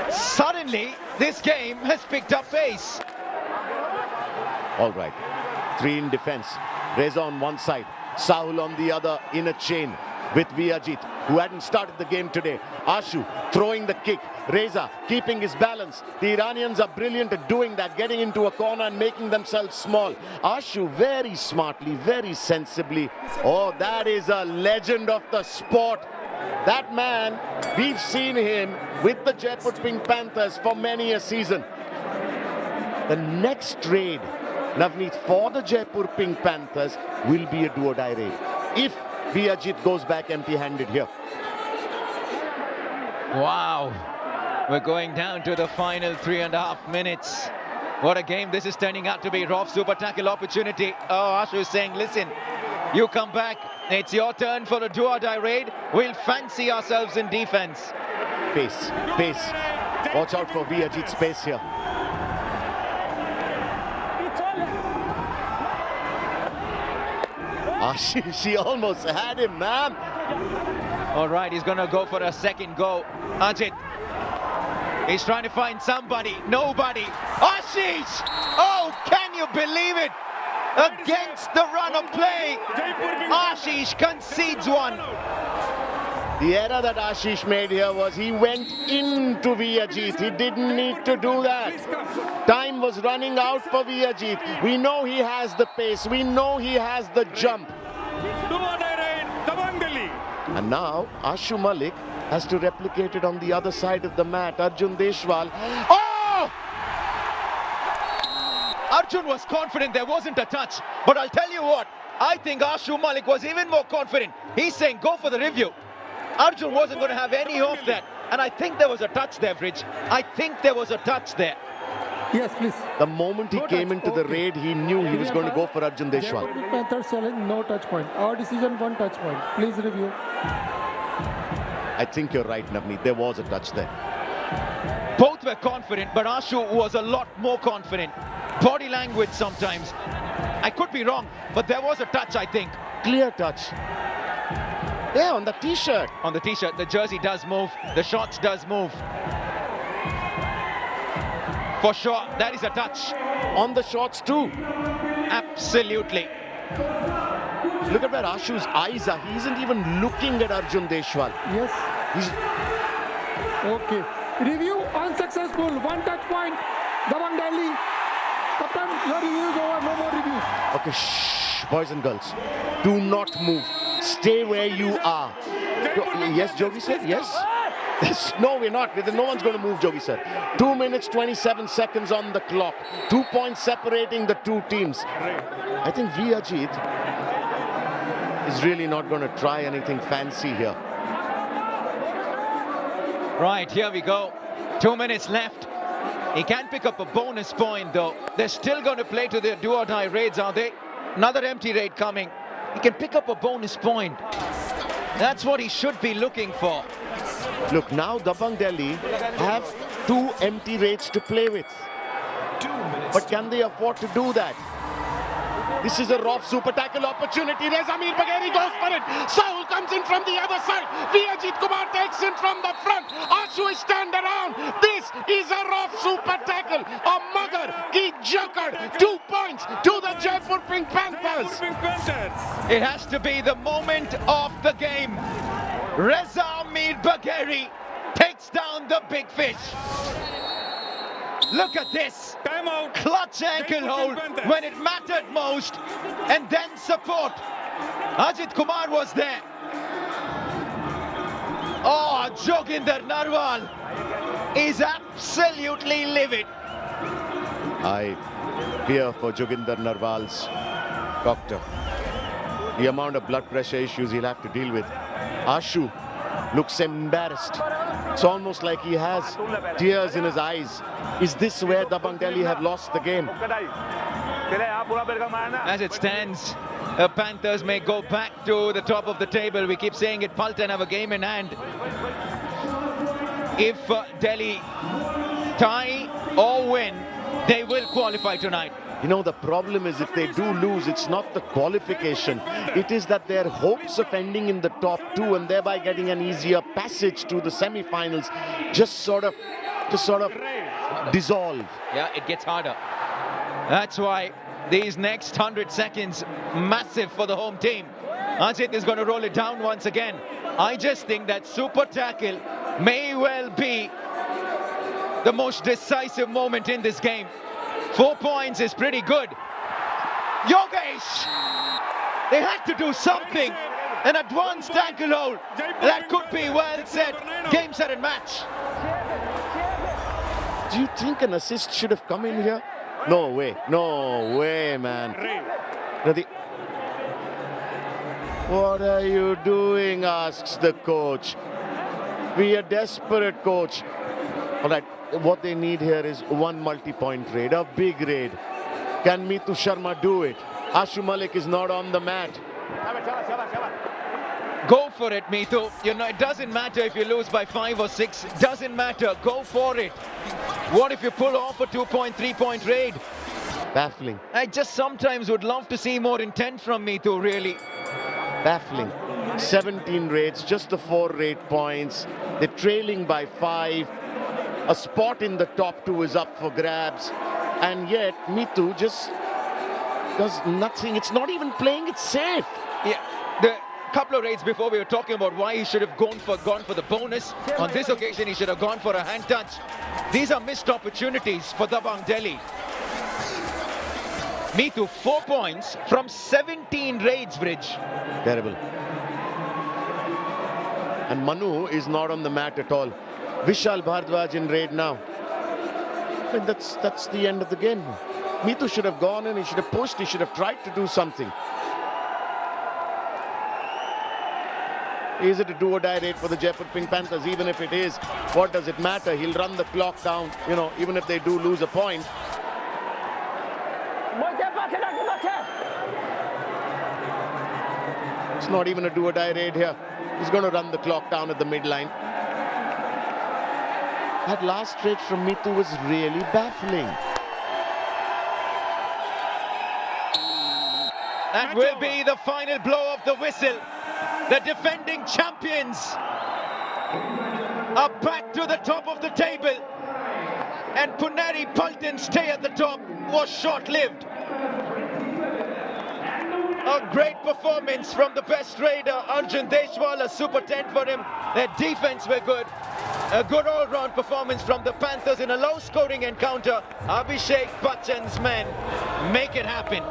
Suddenly, this game has picked up pace. All right, 3 in defense. Reza on one side, Sahul on the other in a chain with Vijit, who hadn't started the game today. Ashu throwing the kick. Reza keeping his balance. The Iranians are brilliant at doing that, getting into a corner and making themselves small. Ashu very smartly, very sensibly. Oh, that is a legend of the sport. That man, we've seen him with the Jaipur Pink Panthers for many a season. The next raid, Navneet, for the Jaipur Pink Panthers will be a do-or-die raid. If Vijit goes back empty-handed here. Wow. We're going down to the final 3.5 minutes. What a game this is turning out to be. Rough super tackle opportunity. Oh, Ashu is saying, listen, you come back. It's your turn for a do-or-die raid. We'll fancy ourselves in defense. Pace. Watch out for Vijit's pace here. She almost had him, man. All right, he's going to go for a second go. Ajit. He's trying to find somebody. Nobody. Ashish! Oh, can you believe it? Against the run of play, Ashish concedes one. The error that Ashish made here was he went into Vijit. He didn't need to do that. Time was running out for Vijit. We know he has the pace. We know he has the jump. And now Ashu Malik has to replicate it on the other side of the mat. Arjun Deshwal. Oh! Arjun was confident there wasn't a touch. But I'll tell you what, I think Ashu Malik was even more confident. He's saying go for the review. Arjun wasn't going to have any of that. And I think there was a touch there, Bridge. I think there was a touch there. Yes, please. The moment he came into the raid, he knew he was going to go for Arjun Deshwal. Jaipur Panthers challenge, no touch point. Our decision, 1 touch point. Please review. I think you're right, Navneet. There was a touch there. Both were confident, but Ashu was a lot more confident. Body language sometimes. I could be wrong, but there was a touch, I think. Clear touch. Yeah, on the t-shirt. On the t-shirt, the jersey does move. The shorts does move. For sure, that is a touch. On the shorts too. Absolutely. Look at where Ashu's eyes are. He isn't even looking at Arjun Deshwal. Yes. He's... Okay. Review unsuccessful. 1 touch point. Dabang Delhi. Captain, your review is over. No more reviews. Okay, shh, boys and girls. Do not move. Stay where you are. Yes, Jogi said, yes. No, we're not. No one's going to move, Jogi sir. 2 minutes, 27 seconds on the clock. 2 points separating the 2 teams. I think Vijit is really not going to try anything fancy here. Right, here we go. 2 minutes left. He can pick up a bonus point, though. They're still going to play to their do-or-die raids, are they? Another empty raid coming. He can pick up a bonus point. That's what he should be looking for. Look, now Dabang Delhi have 2 empty raids to play with. But can they afford to do that? This is a rough super tackle opportunity. Reza Mir Bagheri goes for it. Saul comes in from the other side. Vijit Kumar takes in from the front. Ashu is turned around. This is a rough super tackle. A mugger. Ki joker. 2 points to the Jaipur Pink Panthers. Jaipur Pink Panthers. It has to be the moment of the game. Reza Mir Bagheri takes down the big fish. Look at this. Time out. Clutch ankle Jaipur hold Pink Panthers. when it mattered most, and then support. Ajit Kumar was there. Oh, Joginder Narwal is absolutely livid. I fear for Joginder Narwal's doctor. The amount of blood pressure issues he'll have to deal with. Ashu looks embarrassed. It's almost like he has tears in his eyes. Is this where Dabang Delhi have lost the game? As it stands, the Panthers may go back to the top of the table. We keep saying it, Paltan have a game in hand. If Delhi tie or win, they will qualify tonight. You know, the problem is if they do lose, it's not the qualification. It is that their hopes of ending in the top 2 and thereby getting an easier passage to the semi-finals just sort of dissolve. Yeah, it gets harder. That's why these next 100 seconds, massive for the home team. Ajit is going to roll it down once again. I just think that super tackle may well be the most decisive moment in this game. 4 points is pretty good. Yogesh! They had to do something. An advanced tackle hold. That could be well said. Game, set and match. Do you think an assist should have come in here? No way. No way, man. What are you doing? Asks the coach. We are desperate, coach. All right. What they need here is 1 multi-point raid, a big raid. Can Mitu Sharma do it? Ashu Malik is not on the mat. Go for it, Mitu. You know, it doesn't matter if you lose by 5 or 6. Doesn't matter. Go for it. What if you pull off a 2-point, 3-point raid? Baffling. I just sometimes would love to see more intent from Mitu, really. Baffling. 17 raids, just the 4 raid points. They're trailing by 5. A spot in the top 2 is up for grabs. And yet, Mitu just does nothing. It's not even playing it safe. Yeah, the couple of raids before we were talking about why he should have gone for the bonus. On this occasion, he should have gone for a hand touch. These are missed opportunities for Dabang Delhi. Mitu, 4 points from 17 raids, Bridge. Terrible. And Manu is not on the mat at all. Vishal Bhardwaj in raid now. I mean, that's the end of the game. Mitu should have gone in, he should have pushed, he should have tried to do something. Is it a do or die raid for the Jaipur Pink Panthers? Even if it is, what does it matter? He'll run the clock down, you know, even if they do lose a point. It's not even a do or die raid here. He's going to run the clock down at the midline. That last trade from Mitu was really baffling. That will be the final blow of the whistle. The defending champions are back to the top of the table. And Puneri Paltan's stay at the top was short-lived. A great performance from the best raider, Arjun Deshwal, a super 10 for him. Their defense were good. A good all-round performance from the Panthers in a low-scoring encounter. Abhishek Bachchan's men make it happen.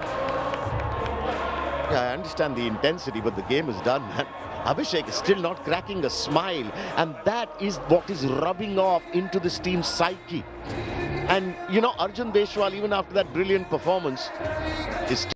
Yeah, I understand the intensity, but the game is done, man. Abhishek is still not cracking a smile, and that is what is rubbing off into this team's psyche. And, you know, Arjun Deshwal, even after that brilliant performance, is